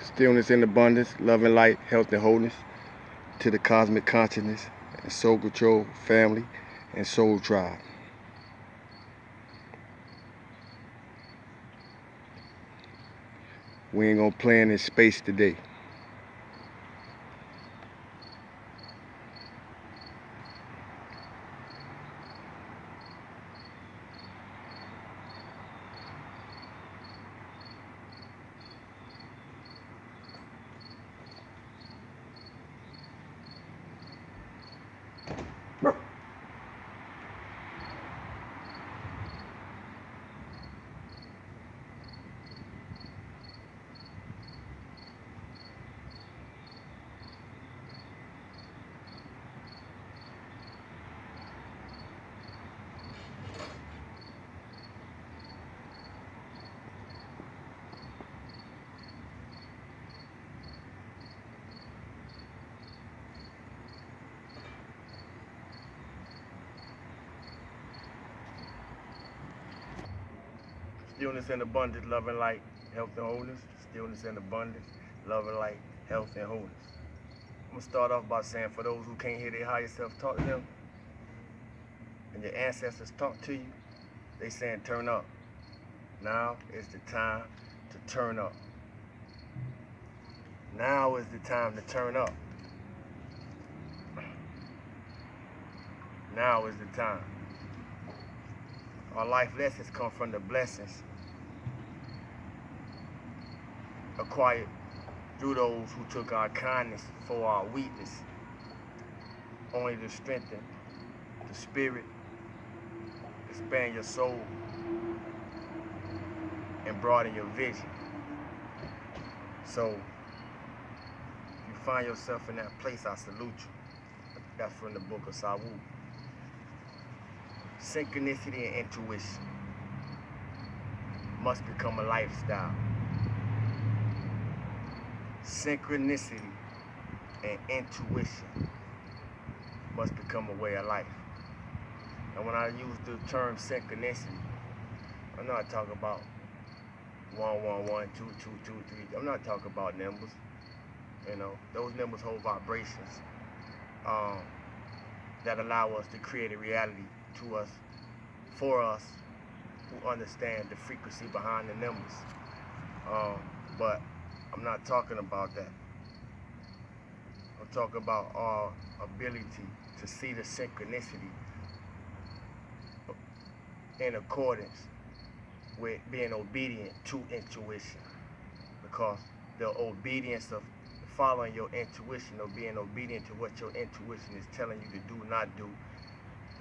stillness and abundance, love and light, health and wholeness, to the cosmic consciousness and soul control family and soul tribe. We ain't gonna play in this space today. Stillness and abundance, love and light, health and wholeness. Stillness and abundance, love and light, health and wholeness. I'm gonna start off by saying, for those who can't hear their higher self talk to them, and your ancestors talk to you, they saying turn up. Now is the time to turn up. Now is the time to turn up. Now is the time. Our life lessons come from the blessings acquired through those who took our kindness for our weakness, only to strengthen the spirit, expand your soul, and broaden your vision. So, if you find yourself in that place, I salute you. That's from the book of Saiwoo. Synchronicity and intuition must become a lifestyle. Synchronicity and intuition must become a way of life. And when I use the term synchronicity, I'm not talking about 1, 1, 1, 2, 2, 2, 3. I'm not talking about numbers. You know, those numbers hold vibrations that allow us to create a reality to us, for us, who understand the frequency behind the numbers. But I'm not talking about that. I'm talking about our ability to see the synchronicity in accordance with being obedient to intuition. Because the obedience of following your intuition, or being obedient to what your intuition is telling you to do, not do,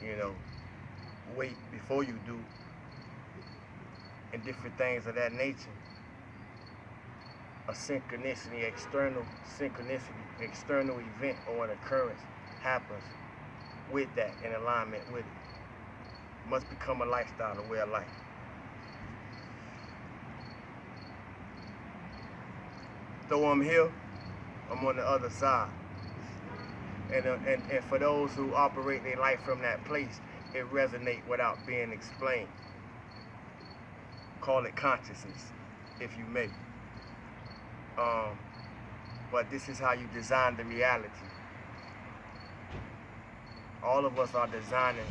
you know, wait before you do, and different things of that nature. A synchronicity, external event or an occurrence happens with that, in alignment with it. It must become a lifestyle, a way of life. Though I'm here, I'm on the other side. And for those who operate their life from that place, it resonates without being explained. Call it consciousness, if you may. But this is how you design the reality. All of us are designing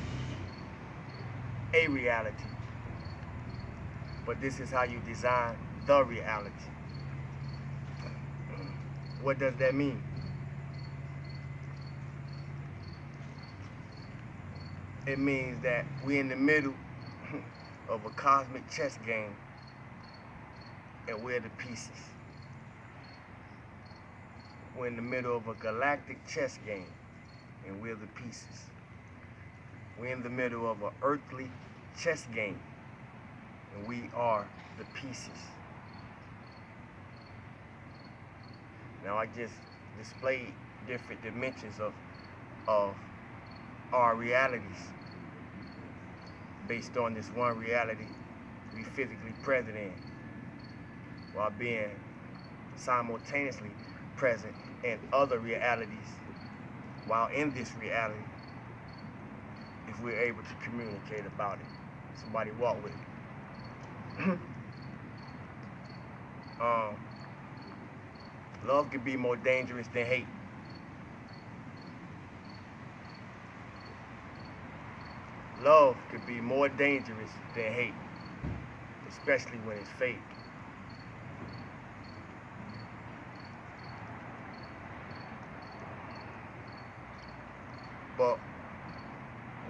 a reality, but this is how you design the reality. What does that mean? It means that we're in the middle of a cosmic chess game, and we're the pieces. We're in the middle of a galactic chess game, and we're the pieces. We're in the middle of an earthly chess game, and we are the pieces. Now, I just displayed different dimensions of our realities based on this one reality we physically present in, while being simultaneously present in other realities while in this reality, if we're able to communicate about it. Somebody walk with it. Love can be more dangerous than hate. Love could be more dangerous than hate, especially when it's fake. But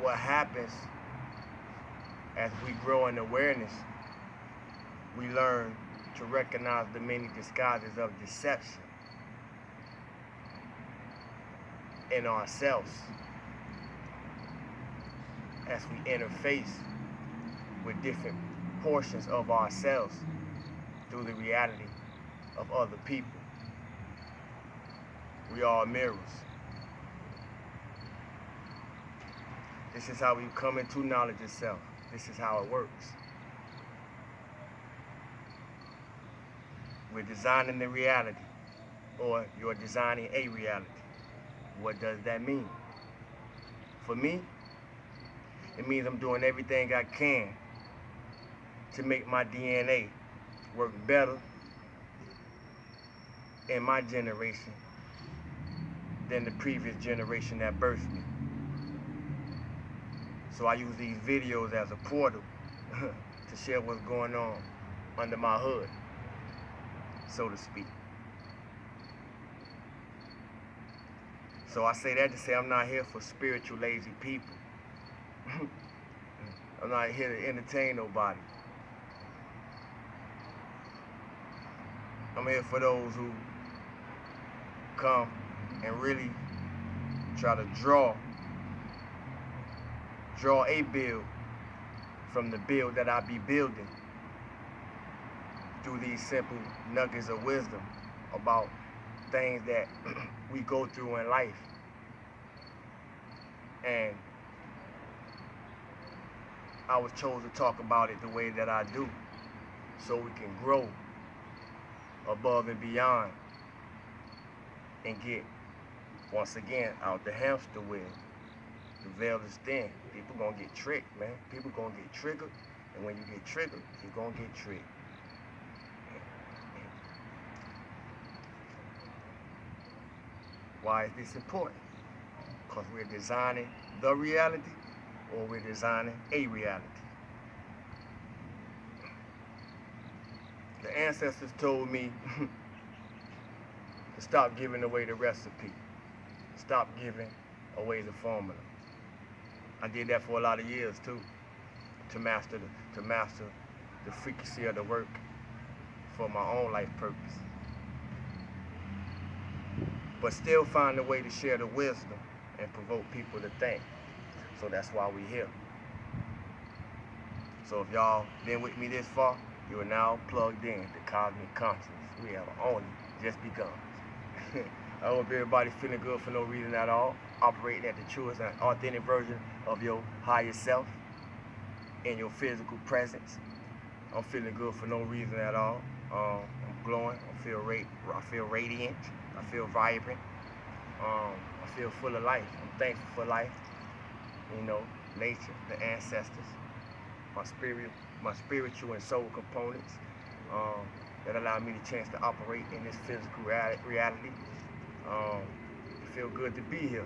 what happens as we grow in awareness, we learn to recognize the many disguises of deception in ourselves as we interface with different portions of ourselves through the reality of other people. We are mirrors. This is how we come into knowledge of self. This is how it works. We're designing the reality, or you're designing a reality. What does that mean? For me, it means I'm doing everything I can to make my DNA work better in my generation than the previous generation that birthed me. So I use these videos as a portal to share what's going on under my hood, so to speak. So I say that to say I'm not here for spiritual lazy people. I'm not here to entertain nobody. I'm here for those who come and really try to draw a build from the build that I be building through these simple nuggets of wisdom about things that we go through in life. And I was chosen to talk about it the way that I do, so we can grow above and beyond and get, once again, out the hamster wheel. The veil is thin. People gonna get tricked, man. People gonna get triggered, and when you get triggered, you're gonna get tricked. Why is this important? Because we're designing the reality, or we're designing a reality. The ancestors told me to stop giving away the recipe. Stop giving away the formula. I did that for a lot of years too, to master the frequency of the work for my own life purpose. But still find a way to share the wisdom and provoke people to think. So that's why we're here. So if y'all been with me this far, you are now plugged in to Cosmic Consciousness. We have only just begun. I hope everybody feeling good for no reason at all, operating at the truest and authentic version of your higher self in your physical presence. I'm feeling good for no reason at all. I'm glowing. I feel radiant. I feel vibrant. I feel full of life. I'm thankful for life. You know, nature, the ancestors, my spiritual and soul components that allow me the chance to operate in this physical reality. It feels good to be here.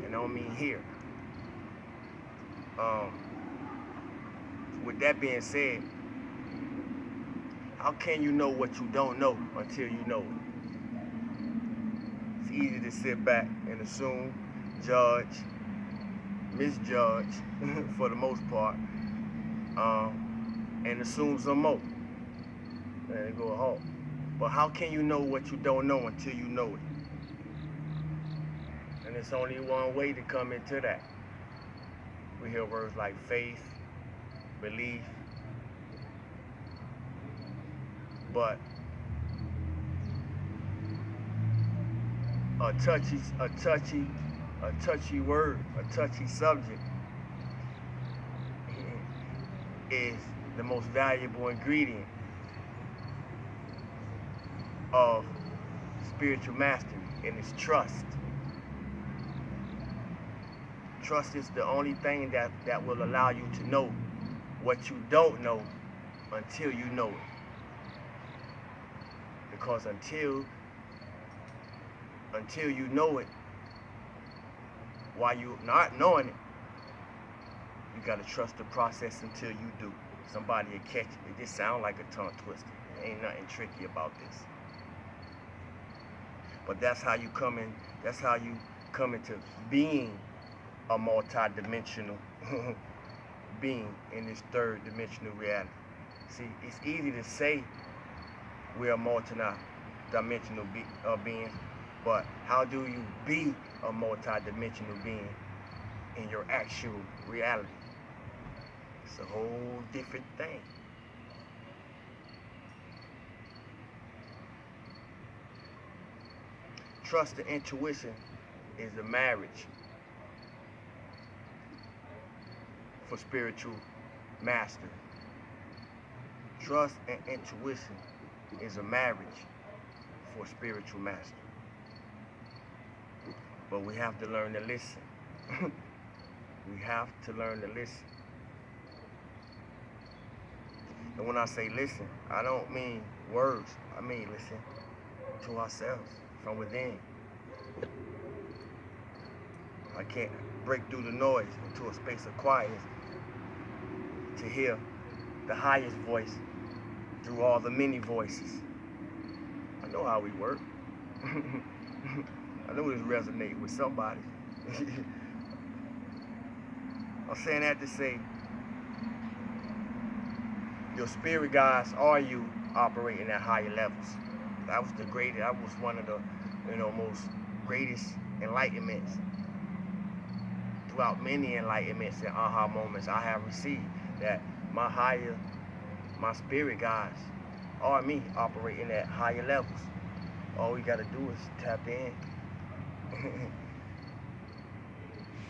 And I don't mean here. With that being said, how can you know what you don't know until you know it? It's easy to sit back and assume, judge, misjudge for the most part, and assume some more. And it go a halt. But how can you know what you don't know until you know it? And it's only one way to come into that. We hear words like faith, belief, but a touchy word, a touchy subject is the most valuable ingredient of spiritual mastery, and it's trust. Trust is the only thing that will allow you to know what you don't know until you know it. The Because until you know it, while you not knowing it, you gotta trust the process until you do. Somebody will catch it. It just sounds like a tongue twister. There ain't nothing tricky about this. But that's how you come into being a multi-dimensional being in this third dimensional reality. See, it's easy to say we're a multi-dimensional being, but how do you be a multi-dimensional being in your actual reality? It's a whole different thing. Trust and intuition is the marriage for spiritual master. Trust and intuition is a marriage for spiritual master. But we have to learn to listen. We have to learn to listen. And when I say listen, I don't mean words. I mean listen to ourselves from within. I can't break through the noise into a space of quietness to hear the highest voice through all the many voices. I know how we work. I know this resonates with somebody. I'm saying that to say, your spirit guides are you operating at higher levels. That was one of the, most greatest enlightenments. Throughout many enlightenments and aha moments I have received, that my spirit guides are me operating at higher levels. All we gotta do is tap in.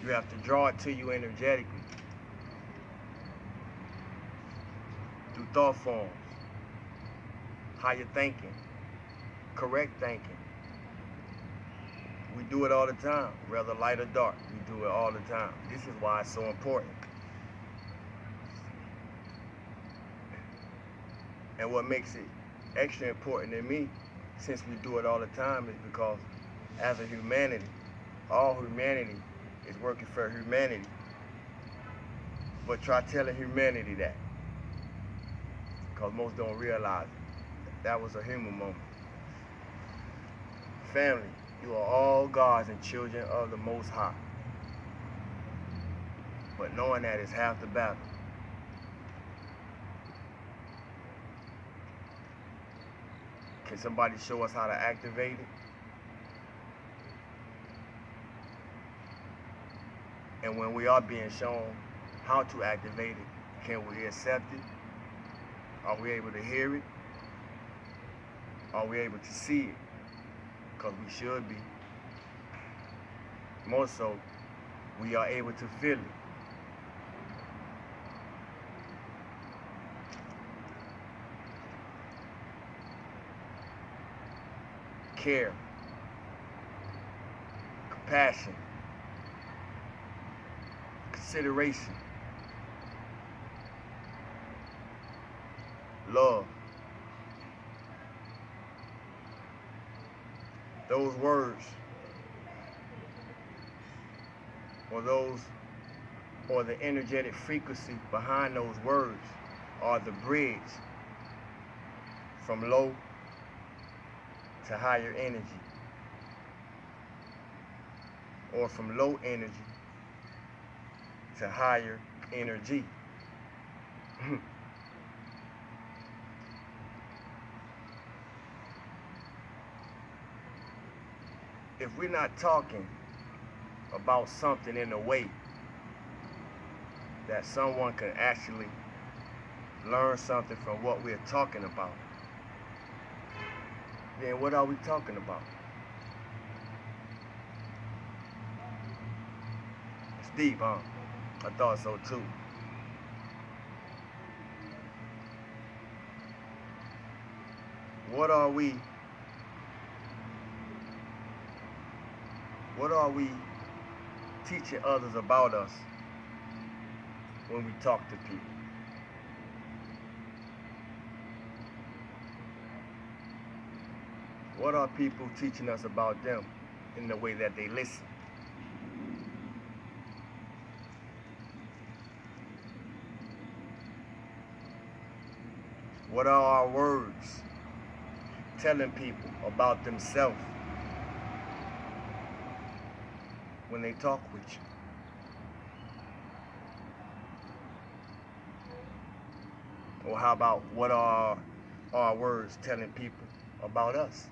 You have to draw it to you energetically through thought forms, higher thinking, correct thinking. We do it all the time, whether light or dark. We do it all the time. This is why it's so important. And what makes it extra important to me, since we do it all the time, is because as a humanity, all humanity is working for humanity. But try telling humanity that, because most don't realize it. That was a human moment. Family, you are all gods and children of the Most High. But knowing that is half the battle. Can somebody show us how to activate it? And when we are being shown how to activate it, can we accept it? Are we able to hear it? Are we able to see it? Because we should be. More so, we are able to feel it. Care, compassion, consideration, love. Those words, or the energetic frequency behind those words, are the bridge from low to higher energy, or from low energy to higher energy. If we're not talking about something in a way that someone can actually learn something from what we're talking about, then what are we talking about? It's deep, huh? I thought so too. What are we teaching others about us when we talk to people? What are people teaching us about them in the way that they listen? What are our words telling people about themselves when they talk with you? Or how about what are our words telling people about us?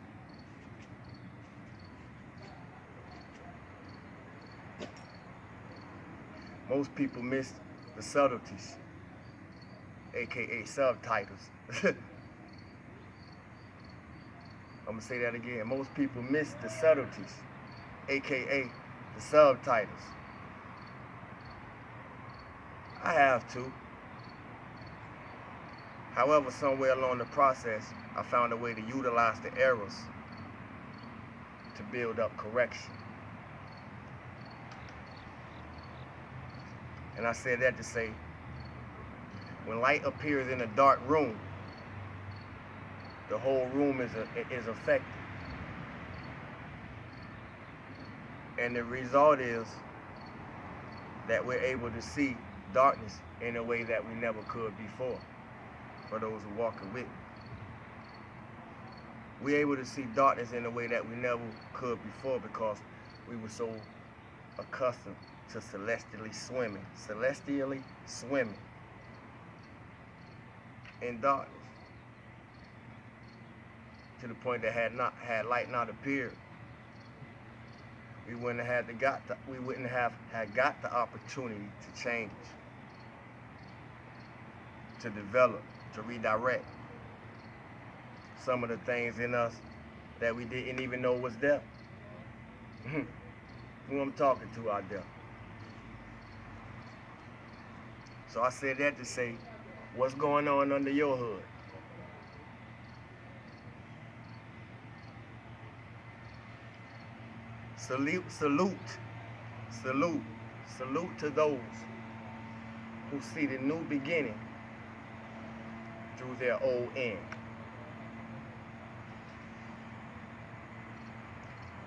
Most people miss the subtleties, aka subtitles. I'm gonna say that again. Most people miss the subtleties, aka the subtitles. I have to. However, somewhere along the process, I found a way to utilize the errors to build up correction. And I said that to say, when light appears in a dark room, the whole room is affected. And the result is that we're able to see darkness in a way that we never could before, for those who walking with me. We're able to see darkness in a way that we never could before because we were so accustomed to celestially swimming in darkness, to the point that had light not appeared, we wouldn't have had got the opportunity to change, to develop, to redirect some of the things in us that we didn't even know was there. Who I'm talking to out there. So I said that to say, what's going on under your hood? Salute to those who see the new beginning through their old end.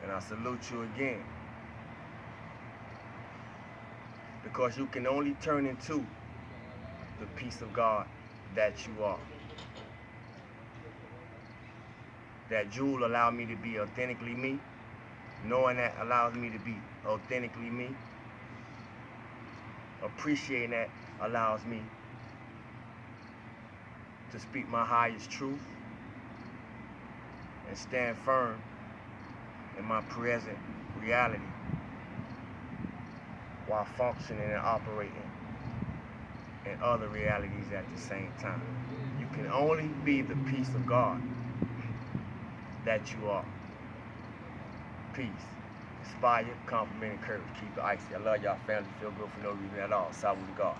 And I salute you again, because you can only turn into the peace of God that you are. That jewel allowed me to be authentically me. Knowing that allows me to be authentically me. Appreciating that allows me to speak my highest truth and stand firm in my present reality while functioning and operating in other realities at the same time. You can only be the peace of God that you are. Peace. Inspire, compliment, encourage. Keep it icy. I love y'all family. Feel good for no reason at all. Saiwoo to God.